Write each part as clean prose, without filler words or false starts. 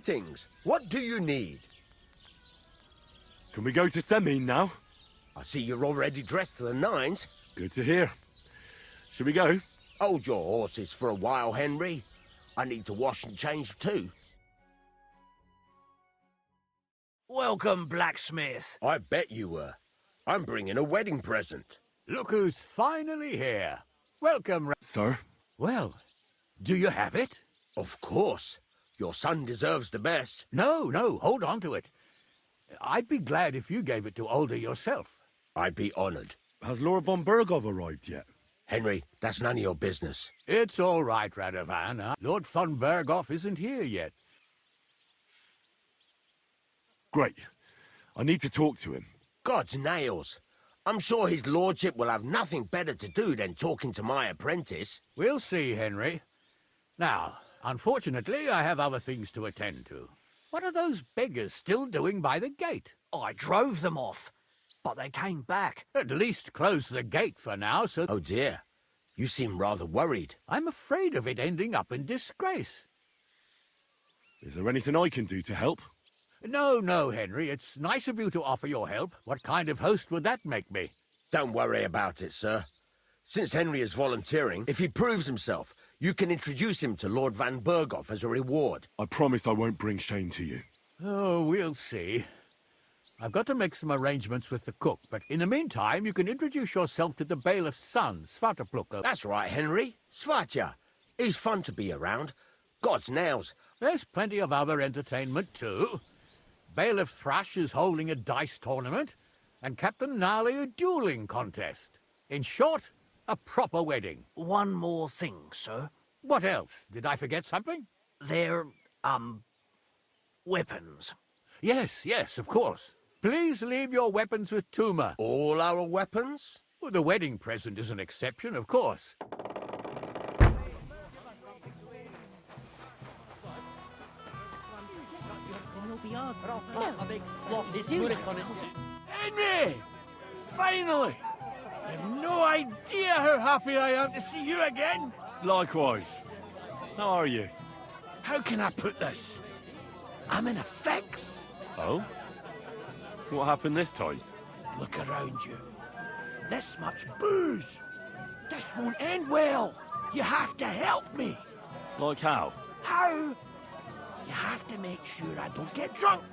Greetings. What do you need? Can we go to Semin now? I see you're already dressed to the nines. Good to hear. Should we go? Hold your horses for a while, Henry. I need to wash and change too. Welcome, blacksmith. I bet you were. I'm bringing a wedding present. Look who's finally here. Welcome, Sir? Well, do you have it? Of course. Your son deserves the best. No, hold on to it. I'd be glad if you gave it to Older yourself. I'd be honored. Has Lord von Bergov arrived yet? Henry, that's none of your business. It's all right, Radovan. Lord von Berghoff isn't here yet. Great. I need to talk to him. God's nails. I'm sure his lordship will have nothing better to do than talking to my apprentice. We'll see, Henry. Now, unfortunately, I have other things to attend to. What are those beggars still doing by the gate? I drove them off, but they came back. At least close the gate for now, so... Oh dear. You seem rather worried. I'm afraid of it ending up in disgrace. Is there anything I can do to help? No, Henry. It's nice of you to offer your help. What kind of host would that make me? Don't worry about it, sir. Since Henry is volunteering, if he proves himself, you can introduce him to Lord Van Berghoff as a reward. I promise I won't bring shame to you. Oh, we'll see. I've got to make some arrangements with the cook, but in the meantime, you can introduce yourself to the bailiff's son, Svatopluka. That's right, Henry. Svatja. He's fun to be around. God's nails. There's plenty of other entertainment, too. Bailiff Thrush is holding a dice tournament, and Captain Gnarly a dueling contest. In short, a proper wedding. One more thing, sir. What else? Did I forget something? They're, weapons. Yes, of course. Please leave your weapons with Tuma. All our weapons? Well, the wedding present is an exception, of course. Henry! Finally! You've no idea how happy I am to see you again. Likewise. How are you? How can I put this? I'm in a fix. Oh? What happened this time? Look around you. This much booze. This won't end well. You have to help me. Like how? How? You have to make sure I don't get drunk.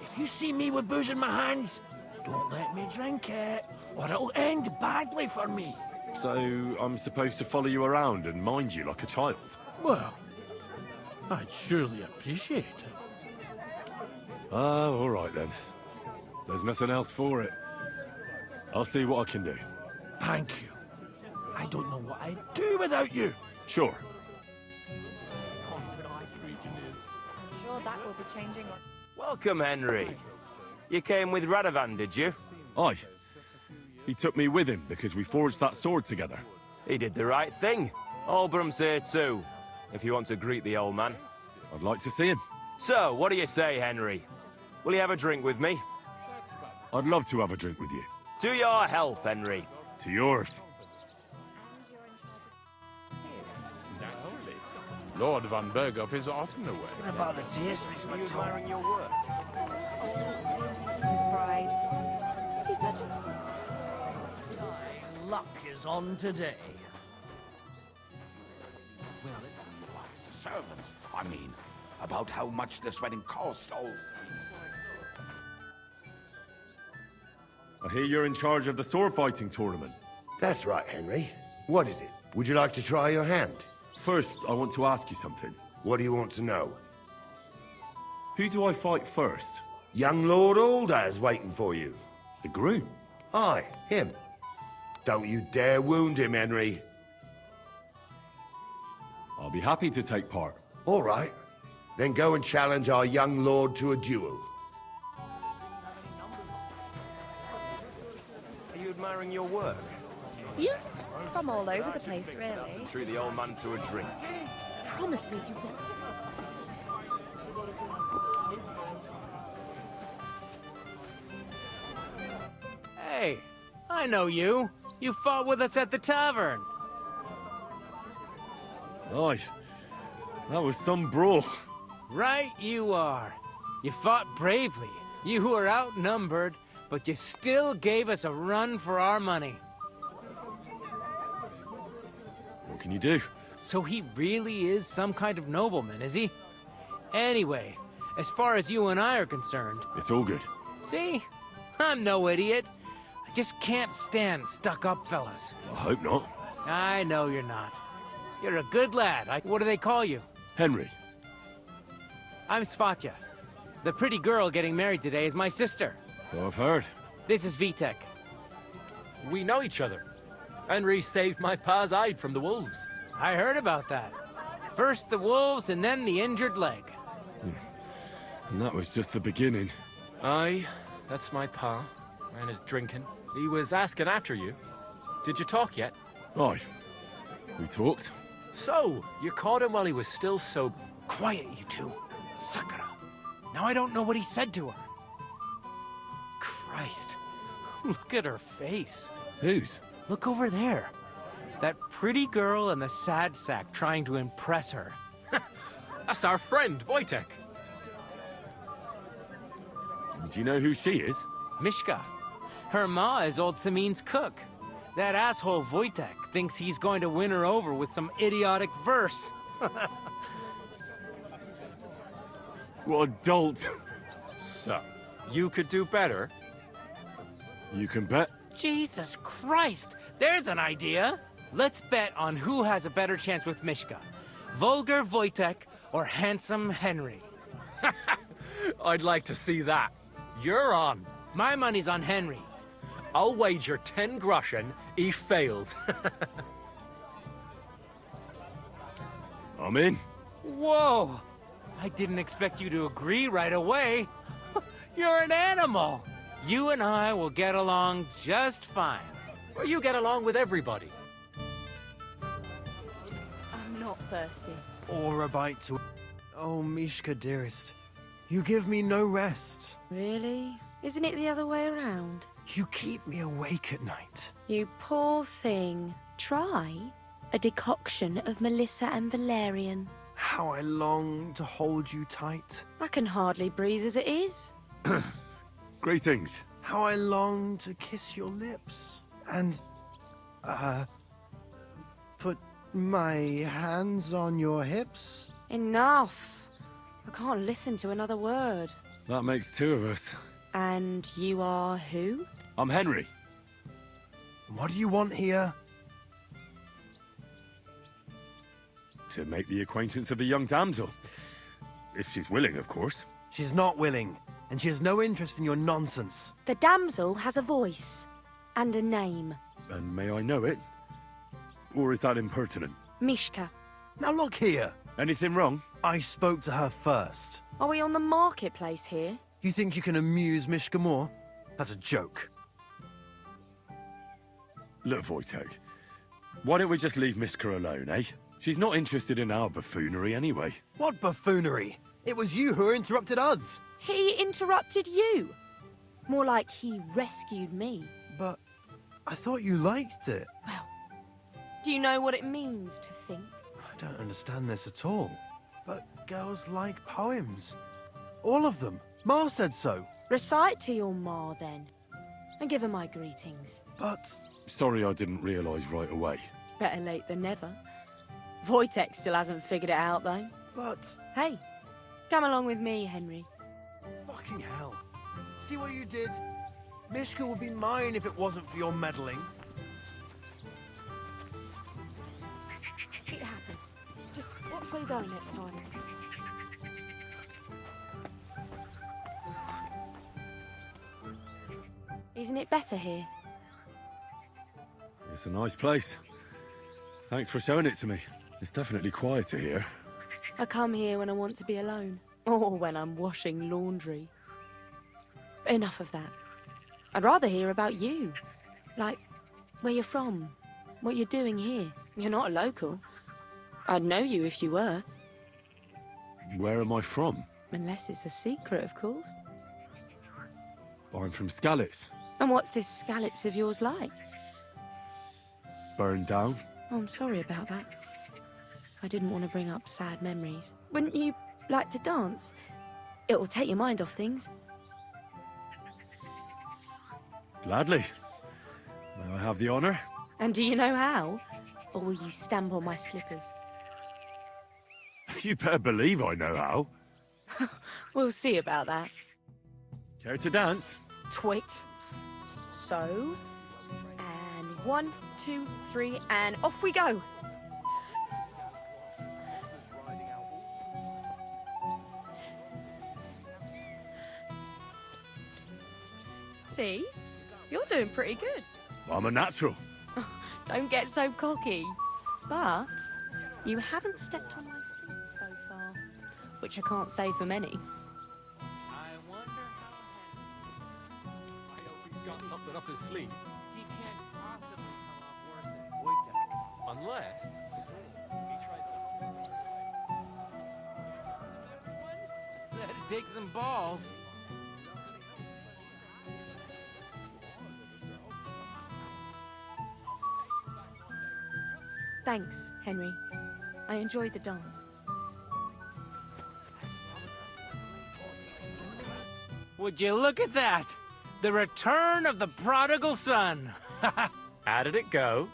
If you see me with booze in my hands, don't let me drink it, or it'll end badly for me. So, I'm supposed to follow you around and mind you like a child? Well, I'd surely appreciate it. Oh, all right then. There's nothing else for it. I'll see what I can do. Thank you. I don't know what I'd do without you. Sure. Sure, that will be changing. Welcome, Henry. You came with Radovan, did you? Aye. He took me with him because we forged that sword together. He did the right thing. Olbram's here too, if you want to greet the old man. I'd like to see him. So, what do you say, Henry? Will you have a drink with me? I'd love to have a drink with you. To your health, Henry. To yours. Lord Van Berghoff is often away. About the taste makes my tongue. Your work. Bride. He's such a... Luck is on today. Servants, I mean, about how much this wedding cost also. I hear you're in charge of the sword fighting tournament. That's right, Henry. What is it? Would you like to try your hand? First, I want to ask you something. What do you want to know? Who do I fight first? Young Lord Alder is waiting for you. The groom. Aye, him. Don't you dare wound him, Henry. I'll be happy to take part. All right. Then go and challenge our young lord to a duel. Are you admiring your work? Yeah, from all over the place, really. Treat the old man to a drink. Promise me you will. Hey, I know you. You fought with us at the tavern. Aye. That was some brawl. Right you are. You fought bravely. You were outnumbered, but you still gave us a run for our money. What can you do? So he really is some kind of nobleman, is he? Anyway, as far as you and I are concerned... It's all good. See? I'm no idiot. I just can't stand stuck-up fellas. I hope not. I know you're not. You're a good lad. What do they call you? Henry. I'm Svatya. The pretty girl getting married today is my sister. So I've heard. This is Vitek. We know each other. Henry saved my pa's hide from the wolves. I heard about that. First the wolves and then the injured leg. And that was just the beginning. Aye, that's my pa. And his drinking. He was asking after you. Did you talk yet? Aye. We talked. So, you caught him while he was still sober. Quiet, you two. Suck it up. Now I don't know what he said to her. Christ. Look at her face. Whose? Look over there. That pretty girl and the sad sack trying to impress her. That's our friend, Wojtek. Do you know who she is? Mishka. Her ma is old Samin's cook. That asshole Wojtek thinks he's going to win her over with some idiotic verse. What a dolt. So, you could do better? You can bet. Jesus Christ! There's an idea! Let's bet on who has a better chance with Mishka. Vulgar Wojtek or handsome Henry. I'd like to see that. You're on. My money's on Henry. I'll wager 10 groschen he fails. I'm in. Whoa! I didn't expect you to agree right away. You're an animal. You and I will get along just fine. Well, you get along with everybody. I'm not thirsty. Or a bite to... Oh, Mishka, dearest. You give me no rest. Really? Isn't it the other way around? You keep me awake at night. You poor thing. Try a decoction of Melissa and Valerian. How I long to hold you tight. I can hardly breathe as it is. Greetings. How I long to kiss your lips. And, put my hands on your hips. Enough. I can't listen to another word. That makes two of us. And you are who? I'm Henry. What do you want here? To make the acquaintance of the young damsel. If she's willing, of course. She's not willing, and she has no interest in your nonsense. The damsel has a voice. And a name. And may I know it? Or is that impertinent? Mishka. Now look here. Anything wrong? I spoke to her first. Are we on the marketplace here? You think you can amuse Mishka more? That's a joke. Look, Wojtek. Why don't we just leave Mishka alone, eh? She's not interested in our buffoonery anyway. What buffoonery? It was you who interrupted us. He interrupted you. More like he rescued me. But I thought you liked it. Well, do you know what it means to think? I don't understand this at all. But girls like poems. All of them. Ma said so. Recite to your ma, then. And give her my greetings. But... Sorry I didn't realise right away. Better late than never. Wojtek still hasn't figured it out, though. But... Hey, come along with me, Henry. Fucking hell. See what you did? Mishka would be mine if it wasn't for your meddling. It happened. Just watch where you're going next time. Isn't it better here? It's a nice place. Thanks for showing it to me. It's definitely quieter here. I come here when I want to be alone. Or when I'm washing laundry. But enough of that. I'd rather hear about you. Like, where you're from. What you're doing here. You're not a local. I'd know you if you were. Where am I from? Unless it's a secret, of course. I'm from Skalitz. And what's this Skalitz of yours like? Burned down. Oh, I'm sorry about that. I didn't want to bring up sad memories. Wouldn't you like to dance? It'll take your mind off things. Gladly. May I have the honor? And do you know how? Or will you stamp on my slippers? You better believe I know how. We'll see about that. Care to dance? Twit. So, and 1, 2, 3, and off we go. See? You're doing pretty good. I'm a natural. Don't get so cocky. But you haven't stepped on my feet so far, which I can't say for many. I wonder how I hope he's got something up his sleeve. he can't possibly come up worth it. Unless he tries to... That'd take some balls. Thanks, Henry. I enjoyed the dance. Would you look at that? The return of the prodigal son. How did it go?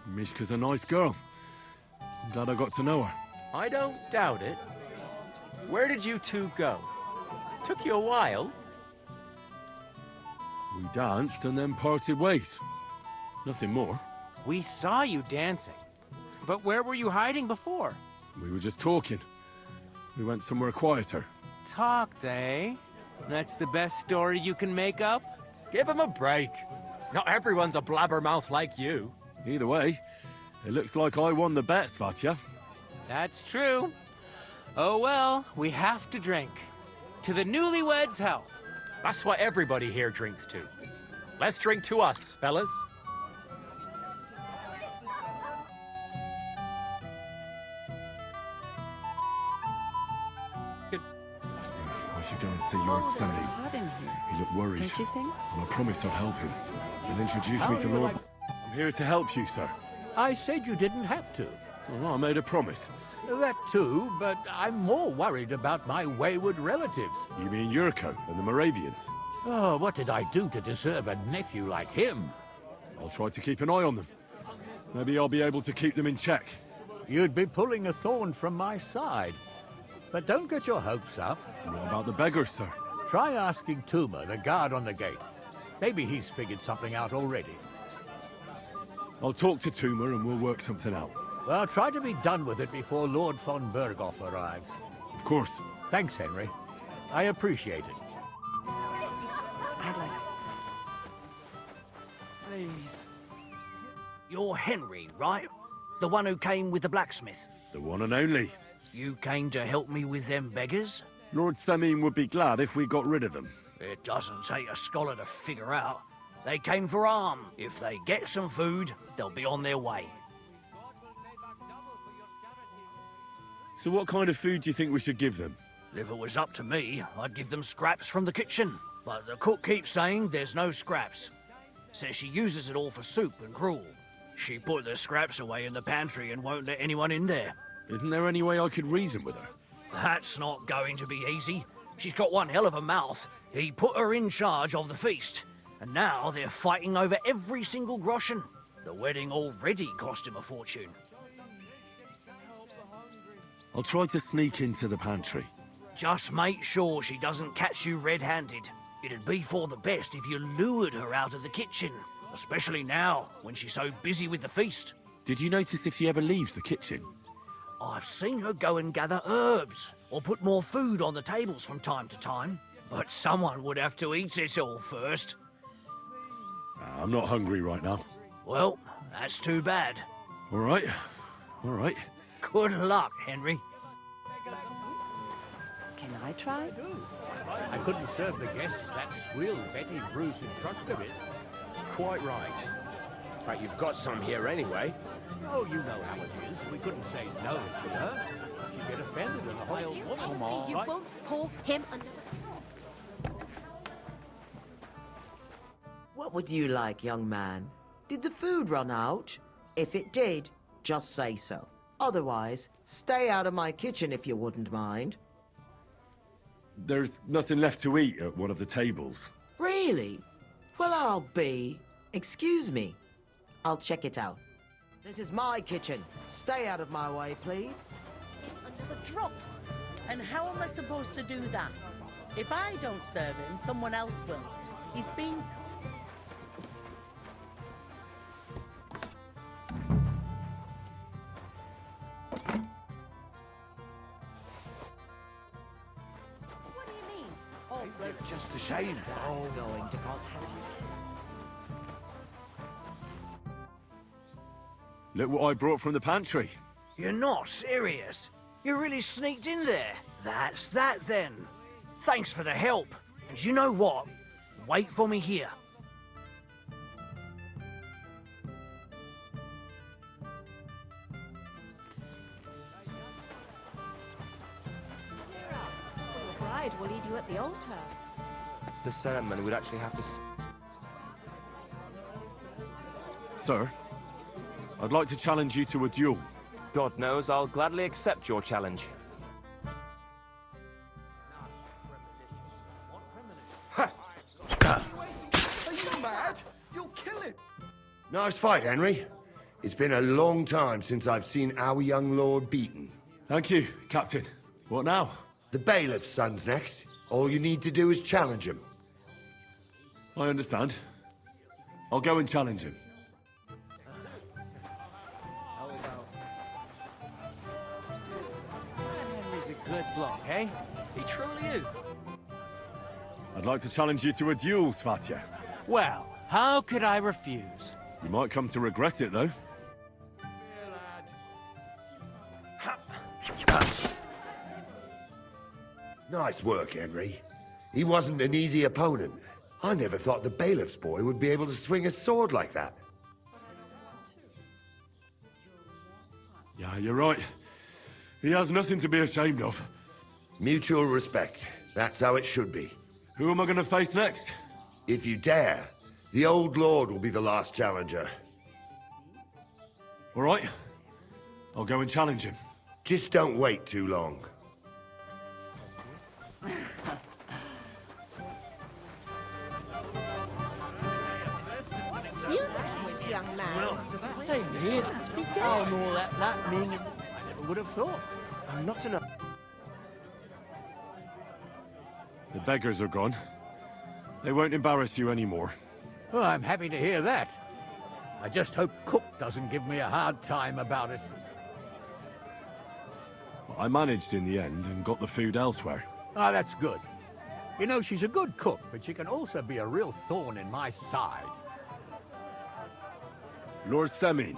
Mishka's a nice girl. I'm glad I got to know her. I don't doubt it. Where did you two go? Took you a while. We danced and then parted ways. Nothing more. We saw you dancing. But where were you hiding before? We were just talking. We went somewhere quieter. Talked, eh? That's the best story you can make up? Give him a break. Not everyone's a blabbermouth like you. Either way, it looks like I won the bet, Svatya. That's true. Oh well, we have to drink. To the newlyweds' health. That's what everybody here drinks to. Let's drink to us, fellas. I should go and see Lord Sammy. He looked worried. Don't you think? And I promised I'd help him. He'll introduce me to Lord... I'm here to help you, sir. I said you didn't have to. Well, I made a promise. That too, but I'm more worried about my wayward relatives. You mean Yurko and the Moravians? Oh, what did I do to deserve a nephew like him? I'll try to keep an eye on them. Maybe I'll be able to keep them in check. You'd be pulling a thorn from my side. But don't get your hopes up. What about the beggars, sir? Try asking Tuma, the guard on the gate. Maybe he's figured something out already. I'll talk to Tuma and we'll work something out. Well, try to be done with it before Lord von Berghoff arrives. Of course. Thanks, Henry. I appreciate it. I'd like to. Please. You're Henry, right? The one who came with the blacksmith. The one and only. You came to help me with them beggars? Lord Samim would be glad if we got rid of them. It doesn't take a scholar to figure out. They came for harm. If they get some food, they'll be on their way. So what kind of food do you think we should give them? If it was up to me, I'd give them scraps from the kitchen. But the cook keeps saying there's no scraps. Says she uses it all for soup and gruel. She put the scraps away in the pantry and won't let anyone in there. Isn't there any way I could reason with her? That's not going to be easy. She's got one hell of a mouth. He put her in charge of the feast. And now they're fighting over every single groschen. The wedding already cost him a fortune. I'll try to sneak into the pantry. Just make sure she doesn't catch you red-handed. It'd be for the best if you lured her out of the kitchen. Especially now, when she's so busy with the feast. Did you notice if she ever leaves the kitchen? I've seen her go and gather herbs, or put more food on the tables from time to time. But someone would have to eat it all first. I'm not hungry right now. Well, that's too bad. All right. All right. Good luck, Henry. Can I try? I couldn't serve the guests that swill Betty Bruce and Truskowitz. Quite right. But you've got some here anyway. Oh, you know how it is. We couldn't say no to her. She'd get offended and the whole woman. Come on. You won't pour him another. What would you like, young man? Did the food run out? If it did, just say so. Otherwise, stay out of my kitchen if you wouldn't mind. There's nothing left to eat at one of the tables. Really? Well, I'll be. Excuse me. I'll check it out. This is my kitchen. Stay out of my way, please. Under the drop. And how am I supposed to do that? If I don't serve him, someone else will. He's been... What do you mean? Oh, It's just a shame. That's going to cost me. Look what I brought from the pantry. You're not serious? You really sneaked in there? That's that then. Thanks for the help. And you know what? Wait for me here. The bride will leave you at the altar. It's the ceremony we'd actually have to... Sir, I'd like to challenge you to a duel. God knows I'll gladly accept your challenge. Are you mad? You'll kill him. Nice fight, Henry. It's been a long time since I've seen our young lord beaten. Thank you, Captain. What now? The bailiff's son's next. All you need to do is challenge him. I understand. I'll go and challenge him. Henry's a good bloke, eh? He truly is. I'd like to challenge you to a duel, Svatya. Well, how could I refuse? You might come to regret it, though. Nice work, Henry. He wasn't an easy opponent. I never thought the bailiff's boy would be able to swing a sword like that. Yeah, you're right. He has nothing to be ashamed of. Mutual respect. That's how it should be. Who am I going to face next? If you dare, the old lord will be the last challenger. All right. I'll go and challenge him. Just don't wait too long. You language, young man. Same here. Oh, more that meaning I never would have thought. I'm not in a... The beggars are gone. They won't embarrass you anymore. Oh, I'm happy to hear that. I just hope Cook doesn't give me a hard time about it. I managed in the end and got the food elsewhere. Ah, that's good. You know, she's a good cook, but she can also be a real thorn in my side. Lord Semin,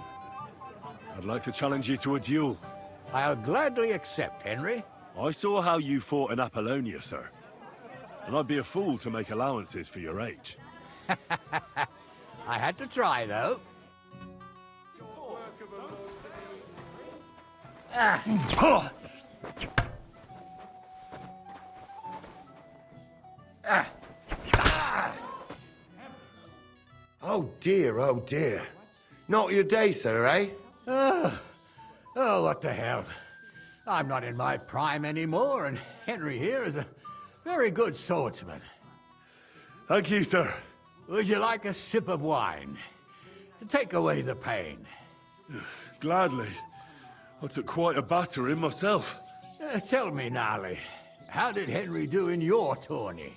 I'd like to challenge you to a duel. I'll gladly accept, Henry. I saw how you fought in Apollonia, sir. And I'd be a fool to make allowances for your age. I had to try, though. Oh dear, oh dear. Not your day, sir, eh? Oh, what the hell. I'm not in my prime anymore, and Henry here is a very good swordsman. Thank you, sir. Would you like a sip of wine to take away the pain? Gladly. I took quite a battering myself. Tell me, Gnarly, how did Henry do in your tourney?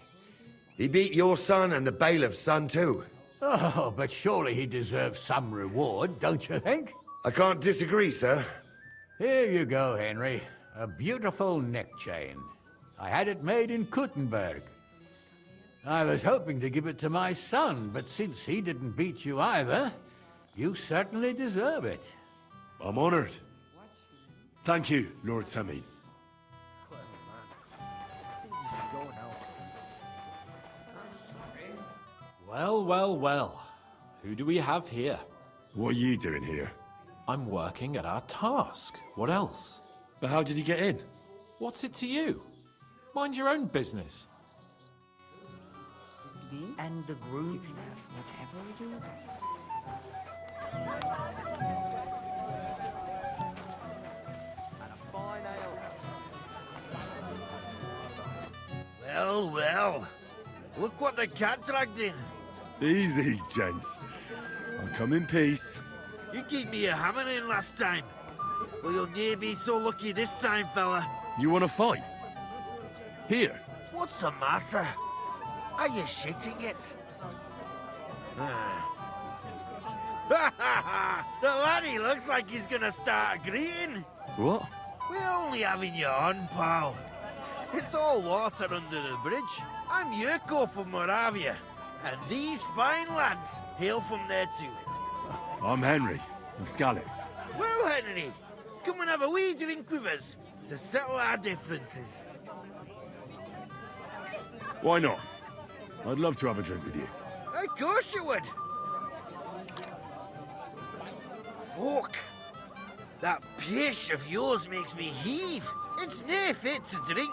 He beat your son and the bailiff's son, too. Oh, but surely he deserves some reward, don't you think? I can't disagree, sir. Here you go, Henry. A beautiful neck chain. I had it made in Kuttenberg. I was hoping to give it to my son, but since he didn't beat you either, you certainly deserve it. I'm honored. Thank you, Lord Semin. Well, well, well. Who do we have here? What are you doing here? I'm working at our task. What else? But how did he get in? What's it to you? Mind your own business. And the groom. Whatever you do. well. Look what the cat dragged in. Easy, gents. I'll come in peace. You gave me a hammer in last time. Well, you'll near be so lucky this time, fella. You want to fight? Here. What's the matter? Are you shitting it? The laddie looks like he's gonna start agreeing. What? We're only having you on, pal. It's all water under the bridge. I'm Yurko from Moravia, and these fine lads hail from there too. I'm Henry, of Scalitz. Well, Henry, come and have a wee drink with us to settle our differences. Why not? I'd love to have a drink with you. Of course you would. Fuck. That pish of yours makes me heave. It's near fit to drink.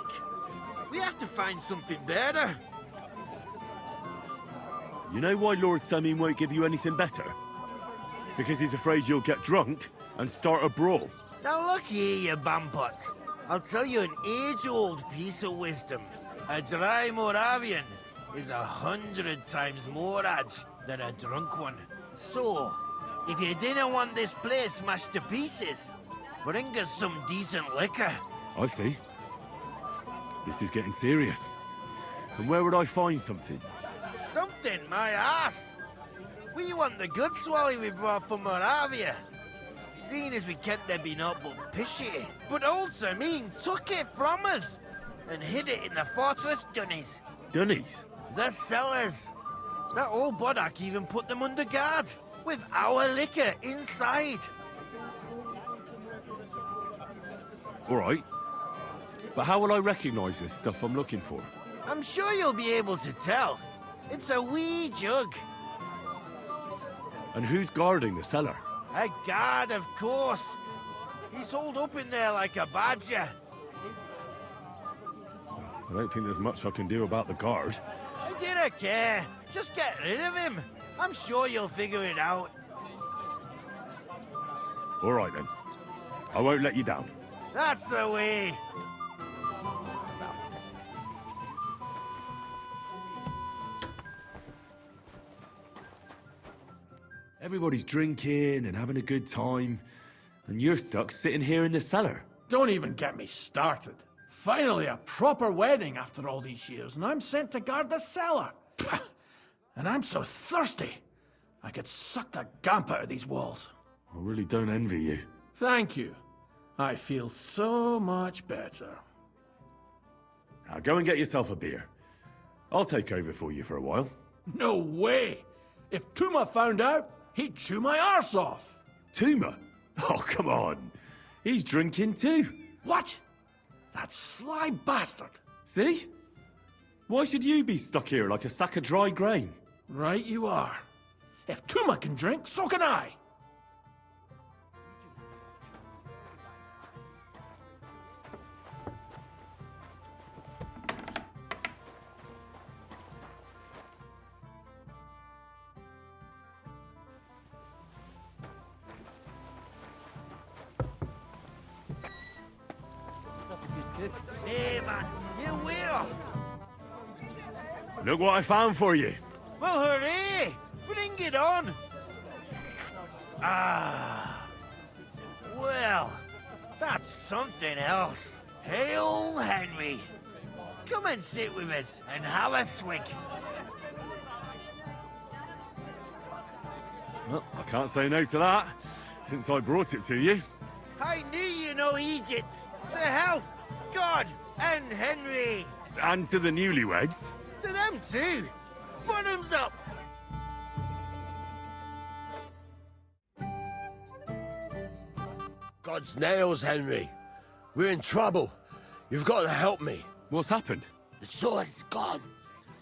We have to find something better. You know why Lord Samin won't give you anything better? Because he's afraid you'll get drunk and start a brawl. Now look here, you bampot. I'll tell you an age-old piece of wisdom. A dry Moravian is 100 times more edge than a drunk one. So, if you didn't want this place smashed to pieces, bring us some decent liquor. I see. This is getting serious. And where would I find something? Something, my ass. We want the good swally we brought from Moravia. Seeing as we can't there be naught but pishy. But old Samin took it from us and hid it in the fortress dunnies. Dunnies? The cellars. That old boddock even put them under guard, with our liquor inside. All right. But how will I recognize this stuff I'm looking for? I'm sure you'll be able to tell. It's a wee jug. And who's guarding the cellar? A guard, of course. He's holed up in there like a badger. I don't think there's much I can do about the guard. I didn't care. Just get rid of him. I'm sure you'll figure it out. All right, then. I won't let you down. That's the way. Everybody's drinking and having a good time, and you're stuck sitting here in the cellar. Don't even get me started. Finally, a proper wedding after all these years, and I'm sent to guard the cellar. And I'm so thirsty, I could suck the gamp out of these walls. I really don't envy you. Thank you. I feel so much better. Now go and get yourself a beer. I'll take over for you for a while. No way! If Tuma found out, he'd chew my arse off. Tuma? Oh, come on. He's drinking too. What? That sly bastard. See? Why should you be stuck here like a sack of dry grain? Right you are. If Tuma can drink, so can I. Hey, man, you're way off. Look what I found for you. Well, hooray! Bring it on. Ah. Well, that's something else. Hail, Henry. Come and sit with us and have a swig. Well, I can't say no to that, since I brought it to you. I knew you know Egypt. To health, God, and Henry. And to the newlyweds. To them too. Bottoms up. God's nails, Henry. We're in trouble. You've got to help me. What's happened? The sword is gone.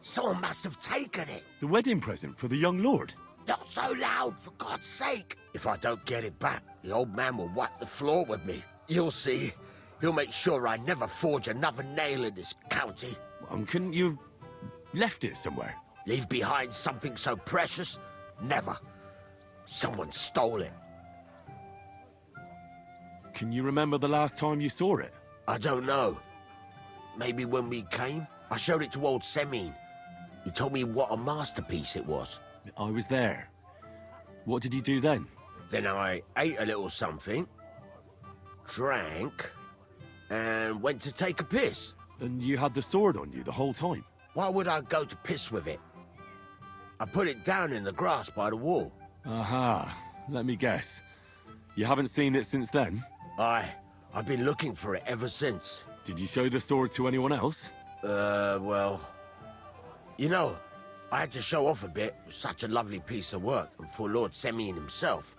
Someone must have taken it. The wedding present for the young lord? Not so loud, for God's sake. If I don't get it back, the old man will wipe the floor with me. You'll see. He'll make sure I never forge another nail in this county. Couldn't you have left it somewhere? Leave behind something so precious? Never. Someone stole it. Can you remember the last time you saw it? I don't know. Maybe when we came? I showed it to old Semin. He told me what a masterpiece it was. I was there. What did you do then? Then I ate a little something, drank, and went to take a piss. And you had the sword on you the whole time? Why would I go to piss with it? I put it down in the grass by the wall. Aha. Let me guess. You haven't seen it since then? I've been looking for it ever since. Did you show the sword to anyone else? Well... You know, I had to show off a bit. It was such a lovely piece of work, and for Lord Semyon himself.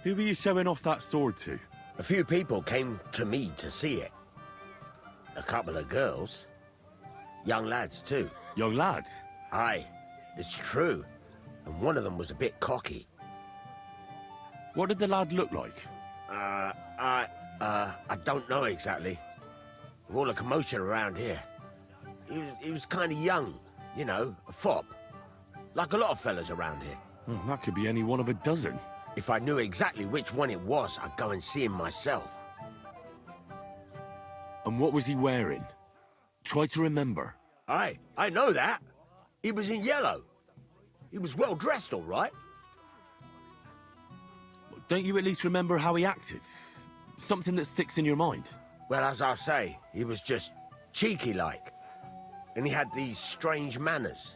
Who were you showing off that sword to? A few people came to me to see it. A couple of girls. Young lads, too. Young lads? Aye, it's true. And one of them was a bit cocky. What did the lad look like? I don't know exactly. With all the commotion around here. He was kind of young, you know, a fop. Like a lot of fellas around here. Well, that could be any one of a dozen. If I knew exactly which one it was, I'd go and see him myself. And what was he wearing? Try to remember. Aye, I know that. He was in yellow. He was well dressed, all right. Don't you at least remember how he acted? Something that sticks in your mind? Well, as I say, he was just cheeky-like. And he had these strange manners.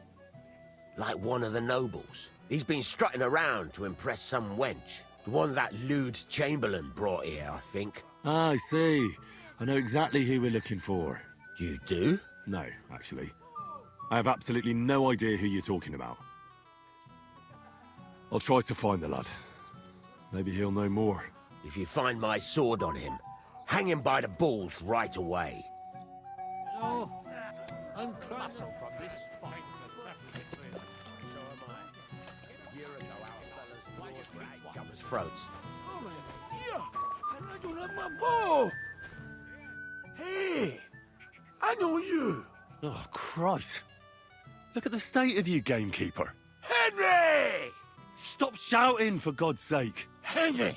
Like one of the nobles. He's been strutting around to impress some wench. The one that lewd Chamberlain brought here, I think. Ah, I see. I know exactly who we're looking for. You do? No, actually. I have absolutely no idea who you're talking about. I'll try to find the lad. Maybe he'll know more. If you find my sword on him, hang him by the balls right away. Hello? I'm Muscle from this spot. Jumpers' throats. Oh, man. Yeah, and I don't have my bow. Hey, I know you. Oh, Christ. Look at the state of you, gamekeeper. Henry! Stop shouting, for God's sake. Henry,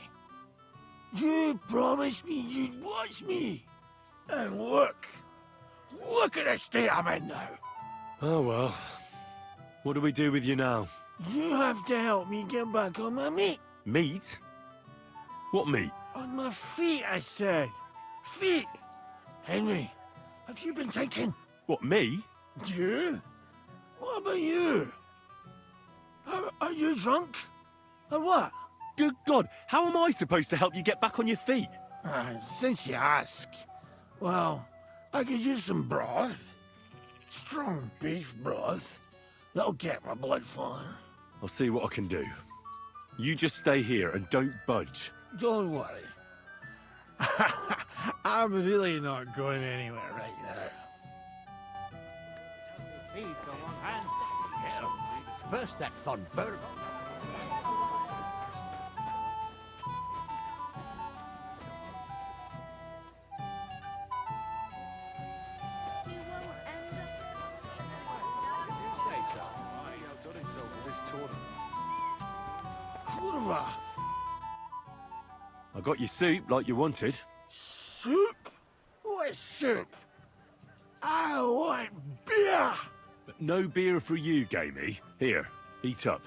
you promised me you'd watch me. And look at the state I'm in now. Oh, well. What do we do with you now? You have to help me get back on my meat. Meat? What meat? On my feet, I said. Feet. Henry, have you been thinking? What, me? You? What about you? Are you drunk? Or what? Good God, how am I supposed to help you get back on your feet? Since you ask, well, I could use some broth. Strong beef broth. That'll get my blood flowing. I'll see what I can do. You just stay here and don't budge. Don't worry. I'm really not going anywhere right now. First that fun burger. Kurva. I got your soup like you wanted. Soup? What soup? I want beer! But no beer for you, Gamey. Here, eat up.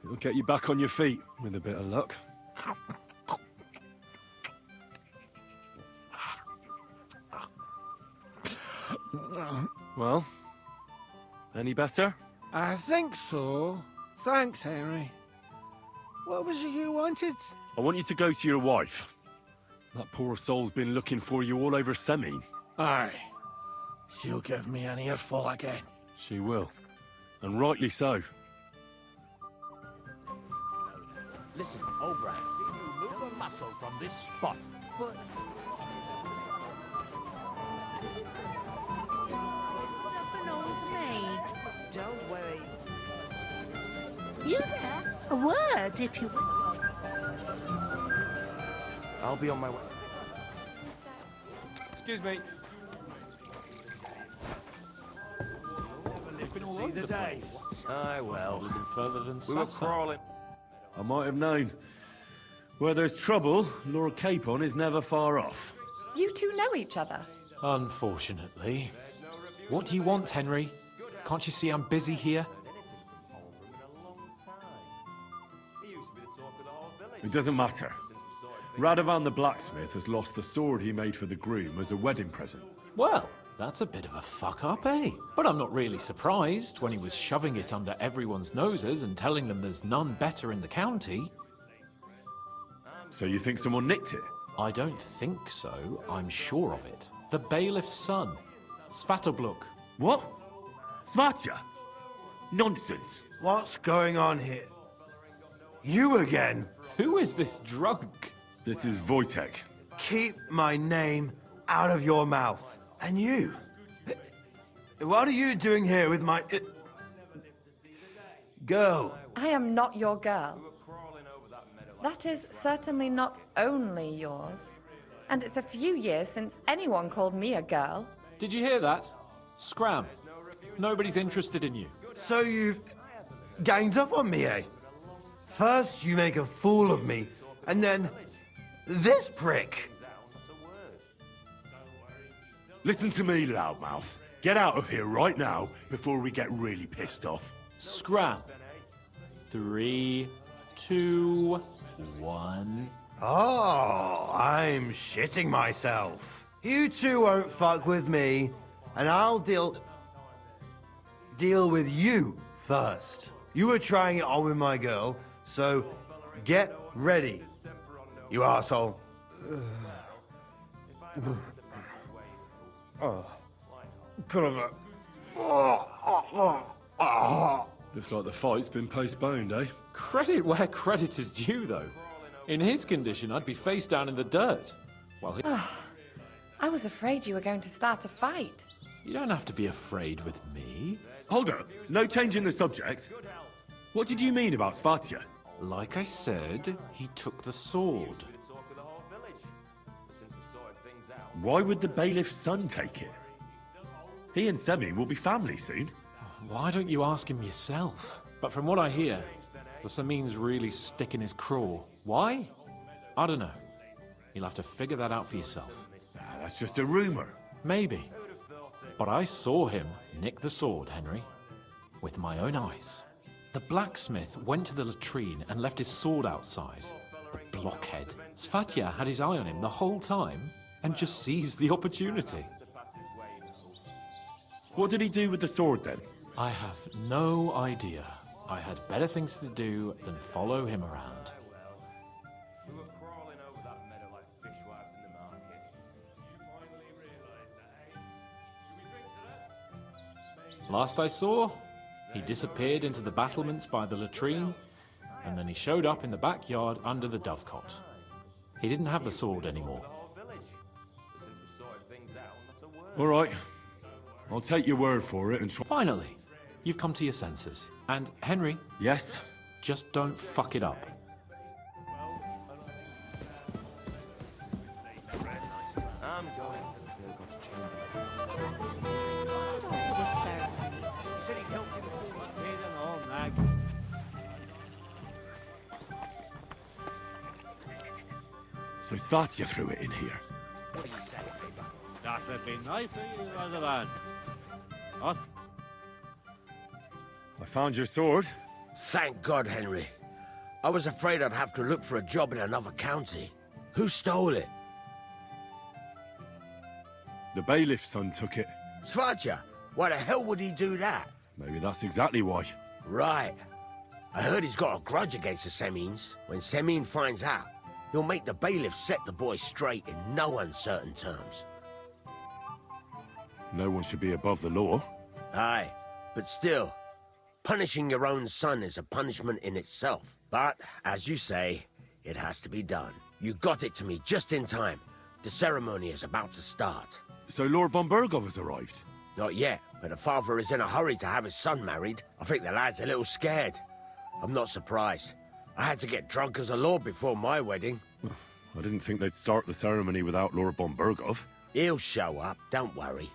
It'll get you back on your feet, with a bit of luck. Well, any better? I think so. Thanks, Henry. What was it you wanted? I want you to go to your wife. That poor soul's been looking for you all over Semin. Aye. She'll give me an earful again. She will. And rightly so. Listen, O'Brien, you move a muscle from this spot. But... What of an old maid? Don't worry. You there? A word, if you will. I'll be on my way. Excuse me. See the days. Aye, well. Further than We were crawling. I might have known. Where there's trouble, Lord Capon is never far off. You two know each other. Unfortunately. What do you want, Henry? Can't you see I'm busy here? It doesn't matter. Radovan the blacksmith has lost the sword he made for the groom as a wedding present. Well, that's a bit of a fuck-up, eh? But I'm not really surprised when he was shoving it under everyone's noses and telling them there's none better in the county. So you think someone nicked it? I don't think so. I'm sure of it. The bailiff's son, Svatobluk. What? Svatja? Nonsense. What's going on here? You again? Who is this drunk? This is Wojtek. Keep my name out of your mouth. And you? What are you doing here with my... girl? I am not your girl. That is certainly not only yours. And it's a few years since anyone called me a girl. Did you hear that? Scram. Nobody's interested in you. So you've ganged up on me, eh? First you make a fool of me, and then this prick. Listen to me, loudmouth. Get out of here right now before we get really pissed off. Scram. 3, 2, 1. Oh, I'm shitting myself. You two won't fuck with me, and I'll deal with you first. You were trying it on with my girl, so get ready, you asshole. Looks like the fight's been postponed, eh? Credit where credit is due, though. In his condition, I'd be face down in the dirt. While he... I was afraid you were going to start a fight. You don't have to be afraid with me. Hold up. No change in the subject. What did you mean about Svatja? Like I said, he took the sword. Why would the bailiff's son take it? He and Semi will be family soon. Why don't you ask him yourself? But from what I hear, the Samin's really sticking his craw. Why? I don't know. You'll have to figure that out for yourself. That's just a rumor. Maybe. But I saw him nick the sword, Henry. With my own eyes. The blacksmith went to the latrine and left his sword outside. The blockhead. Svatja had his eye on him the whole time and just seized the opportunity. What did he do with the sword then? I have no idea. I had better things to do than follow him around. Last I saw, he disappeared into the battlements by the latrine, and then he showed up in the backyard under the dovecot. He didn't have the sword anymore. All right. I'll take your word for it and try... Finally, you've come to your senses. And, Henry... Yes? Just don't fuck it up. I'm going to the Burgo's chamber. He said he helped him before his bed and all that. So Svatja threw it in here. What do you say, neighbor? That would be nice of you, Radovan. What? I found your sword. Thank God, Henry. I was afraid I'd have to look for a job in another county. Who stole it? The bailiff's son took it. Svatja? Why the hell would he do that? Maybe that's exactly why. Right. I heard he's got a grudge against the Semines. When Semine finds out, he'll make the bailiff set the boy straight in no uncertain terms. No one should be above the law. Aye, but still, punishing your own son is a punishment in itself. But, as you say, it has to be done. You got it to me just in time. The ceremony is about to start. So Lord von Burgov has arrived? Not yet, but the father is in a hurry to have his son married. I think the lad's a little scared. I'm not surprised. I had to get drunk as a lord before my wedding. I didn't think they'd start the ceremony without Lord von Burgov. He'll show up, don't worry.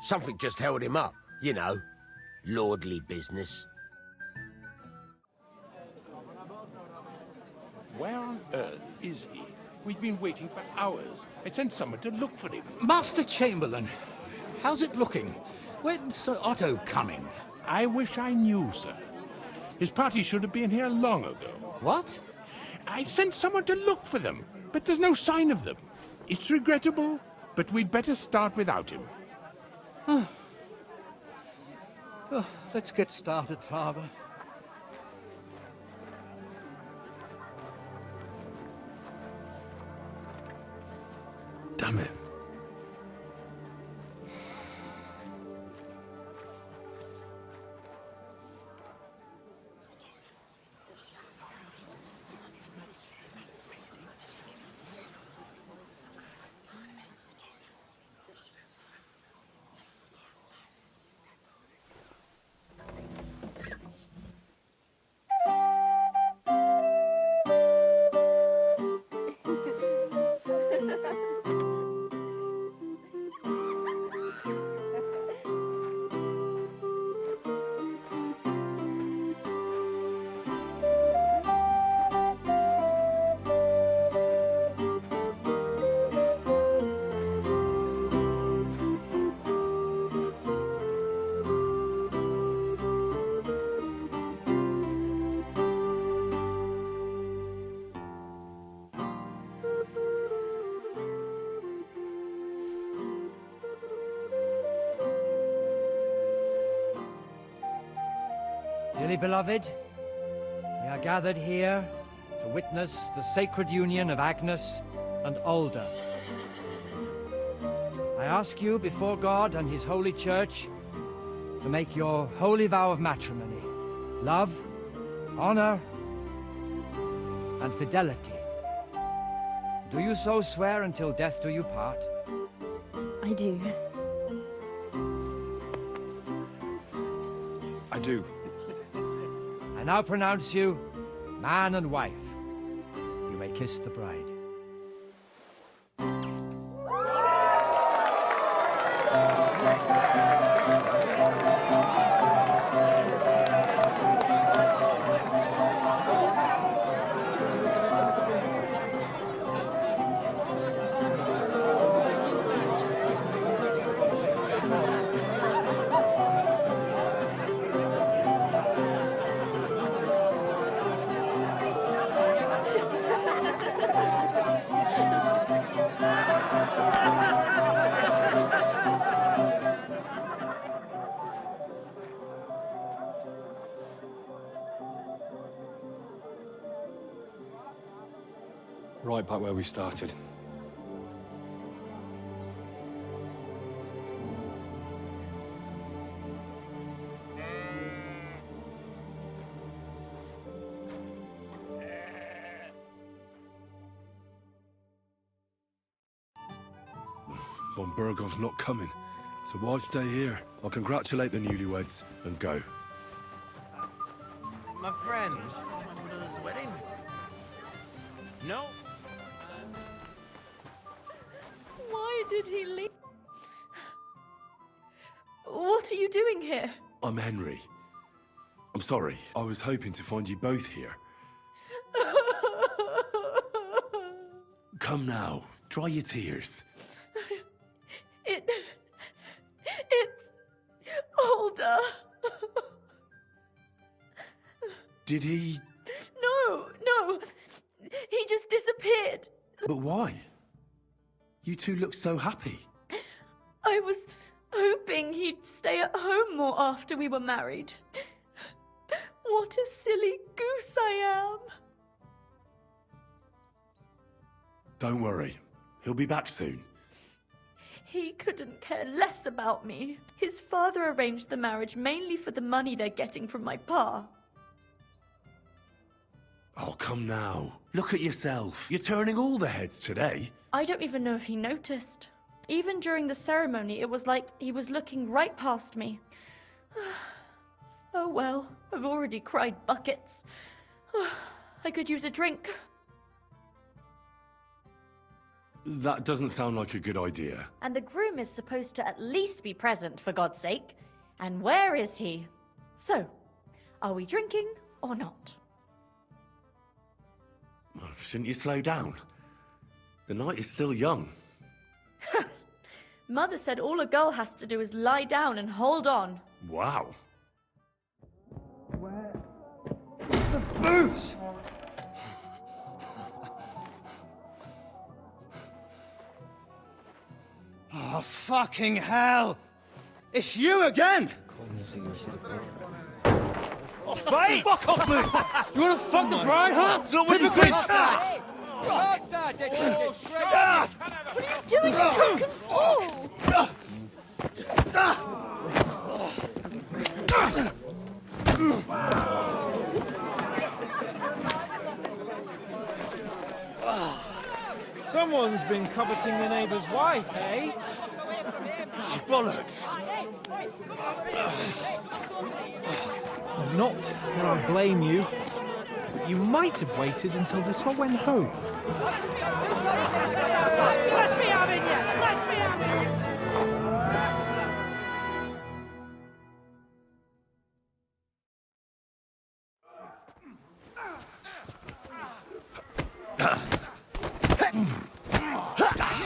Something just held him up, you know. Lordly business. Where on earth is he? We've been waiting for hours. I sent someone to look for him. Master Chamberlain, how's it looking? When's Sir Otto coming? I wish I knew, sir. His party should have been here long ago. What? I've sent someone to look for them, but there's no sign of them. It's regrettable, but we'd better start without him. Oh, let's get started, Father. Damn it. Dearly beloved, we are gathered here to witness the sacred union of Agnes and Alda. I ask you before God and His holy church to make your holy vow of matrimony, love, honor, and fidelity. Do you so swear until death do you part? I do. I do. I now pronounce you man and wife. You may kiss the bride. Right back where we started. Von Burgov's not coming, so why stay here? I'll congratulate the newlyweds and go. My friend, his wedding? No. Why did he leave? What are you doing here? I'm Henry. I'm sorry. I was hoping to find you both here. Come now. Dry your tears. It's older. Did he... No. He just disappeared. But why? You two look so happy. I was hoping he'd stay at home more after we were married. What a silly goose I am. Don't worry. He'll be back soon. He couldn't care less about me. His father arranged the marriage mainly for the money they're getting from my pa. Oh, come now. Look at yourself. You're turning all the heads today. I don't even know if he noticed. Even during the ceremony, it was like he was looking right past me. Oh well, I've already cried buckets. I could use a drink. That doesn't sound like a good idea. And the groom is supposed to at least be present, for God's sake. And where is he? So, are we drinking or not? Shouldn't you slow down? The night is still young. Mother said all a girl has to do is lie down and hold on. Wow. The booze! Oh, fucking hell! It's you again! Oh, Faye! Fuck off, mate! You wanna fuck the bride, huh? Hypocrite! What are you doing, you drunken fool? Someone's been coveting the neighbour's wife, eh? Oh, bollocks! Not that I blame you, but you might have waited until this all went home. Let's be having you! Let's be having you!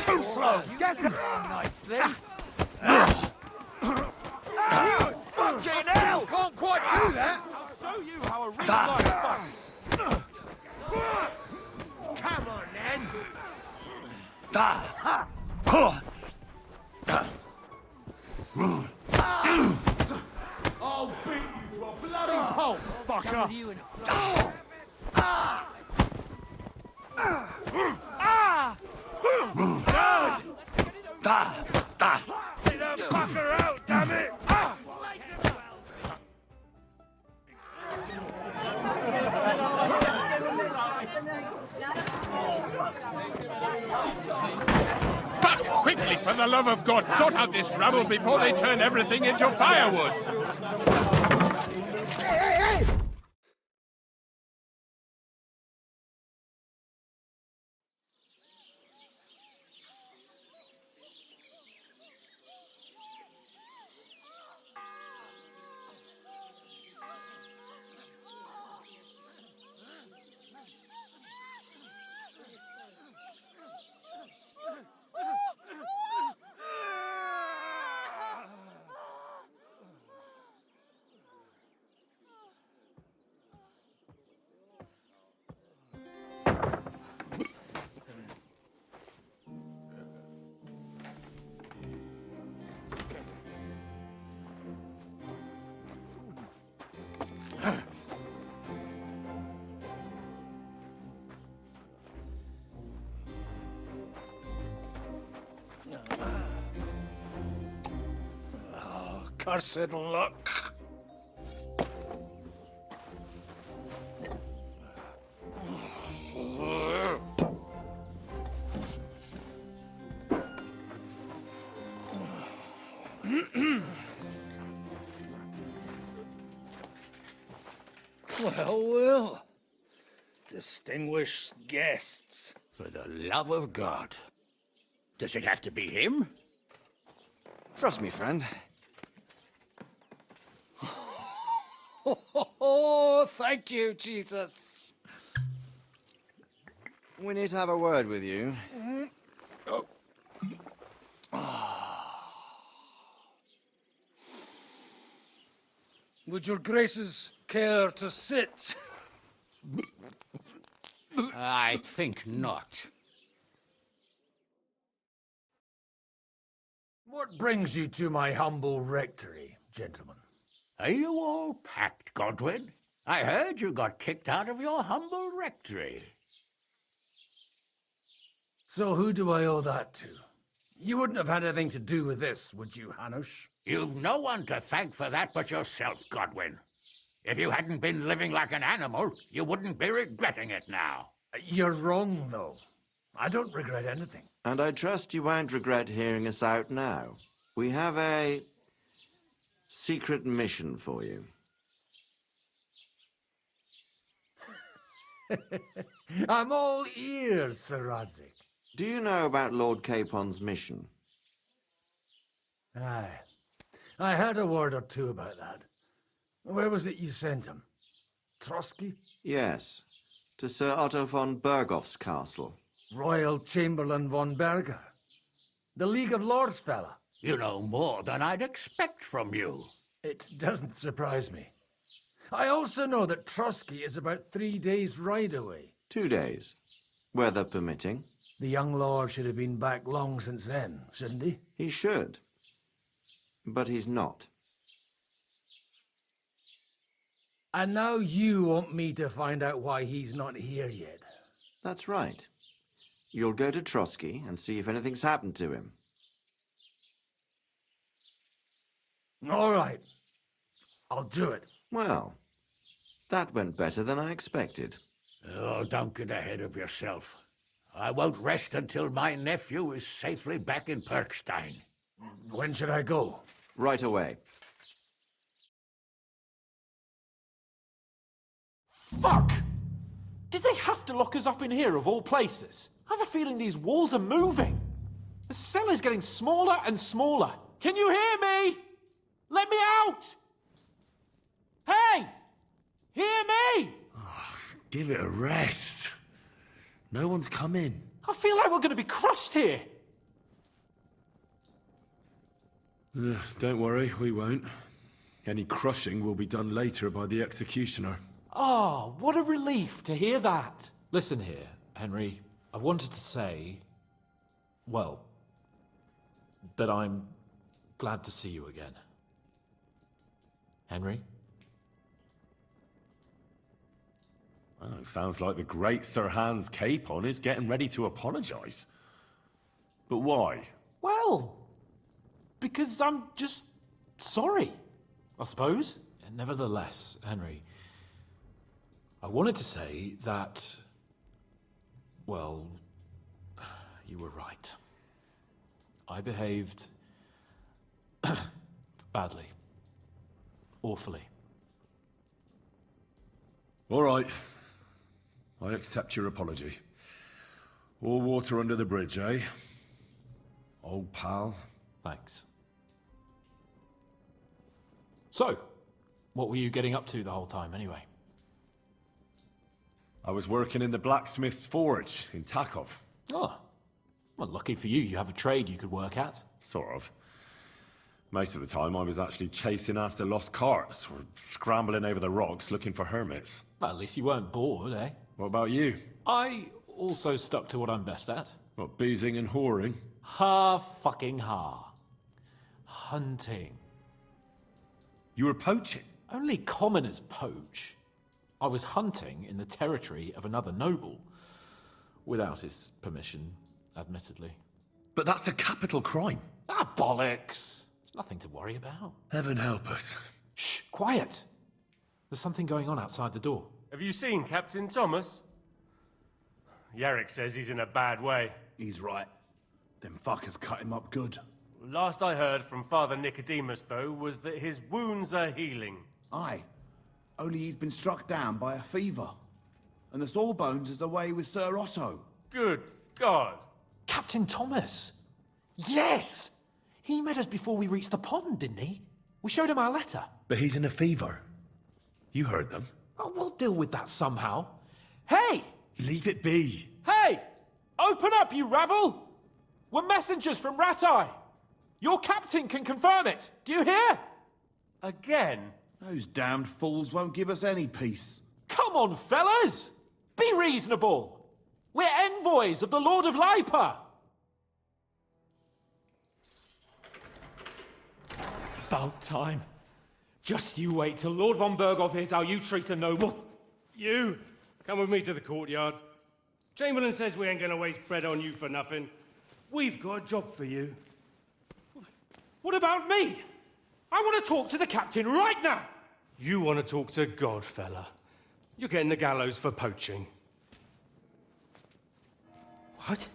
Too slow! Get him! Nicely. Fucking hell! Can't quite do that! I'll show you how a real life fights. Come on, then! I'll beat you to a bloody pulp, fucker! Get that fucker out, damn it! Fast, quickly, for the love of God, sort out this rabble before they turn everything into firewood! Hey! Cursed luck. Well. Distinguished guests. For the love of God. Does it have to be him? Trust me, friend. Oh, thank you, Jesus. We need to have a word with you. Would your graces care to sit? I think not. What brings you to my humble rectory, gentlemen? Are you all packed, Godwin? I heard you got kicked out of your humble rectory. So who do I owe that to? You wouldn't have had anything to do with this, would you, Hanush? You've no one to thank for that but yourself, Godwin. If you hadn't been living like an animal, you wouldn't be regretting it now. You're wrong, though. I don't regret anything. And I trust you won't regret hearing us out now. We have a secret mission for you. I'm all ears, Sir Radzik. Do you know about Lord Capon's mission? Aye. I heard a word or two about that. Where was it you sent him? Trotsky? Yes, to Sir Otto von Bergoff's castle. Royal Chamberlain von Berger. The League of Lords fella. You know more than I'd expect from you. It doesn't surprise me. I also know that Trotsky is about 3 days' ride away. 2 days. Weather permitting. The young lord should have been back long since then, shouldn't he? He should. But he's not. And now you want me to find out why he's not here yet. That's right. You'll go to Trotsky and see if anything's happened to him. All right. I'll do it. Well, that went better than I expected. Oh, don't get ahead of yourself. I won't rest until my nephew is safely back in Perkstein. When should I go? Right away. Fuck! Did they have to lock us up in here of all places? I have a feeling these walls are moving. The cell is getting smaller and smaller. Can you hear me? Let me out! Hey! Hear me! Give it a rest. No one's come in. I feel like we're going to be crushed here. Don't worry, we won't. Any crushing will be done later by the executioner. Oh, what a relief to hear that. Listen here, Henry. I wanted to say, well, that I'm glad to see you again. Henry? Well, it sounds like the great Sir Hans Capon is getting ready to apologise. But why? Well, because I'm just sorry, I suppose. And nevertheless, Henry, I wanted to say that, well, you were right. I behaved badly. Awfully. All right. I accept your apology. All water under the bridge, eh? Old pal. Thanks. So, what were you getting up to the whole time, anyway? I was working in the blacksmith's forge in Takov. Oh. Well, lucky for you, you have a trade you could work at. Sort of. Most of the time I was actually chasing after lost carts, or scrambling over the rocks looking for hermits. Well, at least you weren't bored, eh? What about you? I also stuck to what I'm best at. What, boozing and whoring? Ha-fucking-ha. Hunting. You were poaching? Only commoners poach. I was hunting in the territory of another noble. Without his permission, admittedly. But that's a capital crime. Ah, bollocks. Nothing to worry about. Heaven help us. Shh, quiet. There's something going on outside the door. Have you seen Captain Thomas? Yarrick says he's in a bad way. He's right. Them fuckers cut him up good. Last I heard from Father Nicodemus, though, was that his wounds are healing. Aye. Only he's been struck down by a fever. And the Sawbones is away with Sir Otto. Good God. Captain Thomas! Yes! He met us before we reached the pond, didn't he? We showed him our letter. But he's in a fever. You heard them. Oh, we'll deal with that somehow. Hey! Leave it be. Hey! Open up, you rabble! We're messengers from Ratai. Your captain can confirm it. Do you hear? Again? Those damned fools won't give us any peace. Come on, fellas! Be reasonable. We're envoys of the Lord of Lipa. It's about time. Just you wait till Lord von Berghoff hears how you treat a noble. You, come with me to the courtyard. Chamberlain says we ain't gonna waste bread on you for nothing. We've got a job for you. What about me? I want to talk to the captain right now. You want to talk to God, fella. You're getting the gallows for poaching. What?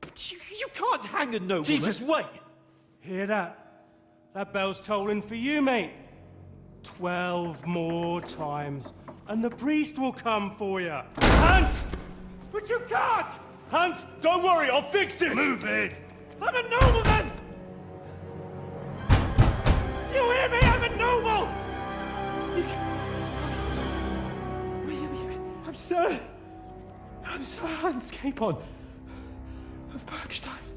But you can't hang a nobleman. Jesus, wait! Hear that? That bell's tolling for you, mate. 12 more times, and the priest will come for you. Hans! But you can't! Hans, don't worry, I'll fix it! Move it! I'm a nobleman! Do you hear me? I'm a noble! I'm sorry. I'm Sir Hans Capon of Bergstein.